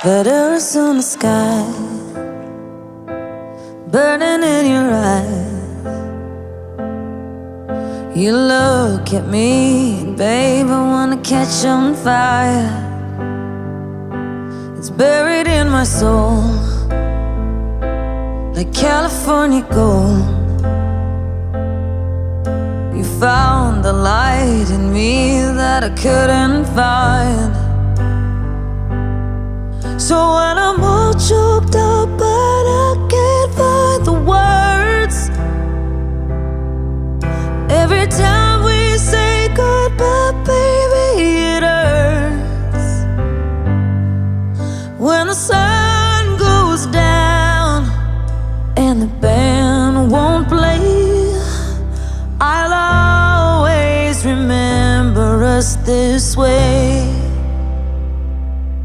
Letters on the sky, burning in your eyes. You look at me, and babe, I wanna catch on fire. It's buried in my soul, like California gold. You found the light in me that I couldn't find. So when I'm all choked up but I can't find the words, every time we say goodbye, baby, it hurts. When the sun goes down and the band won't play, I'll always remember us this way.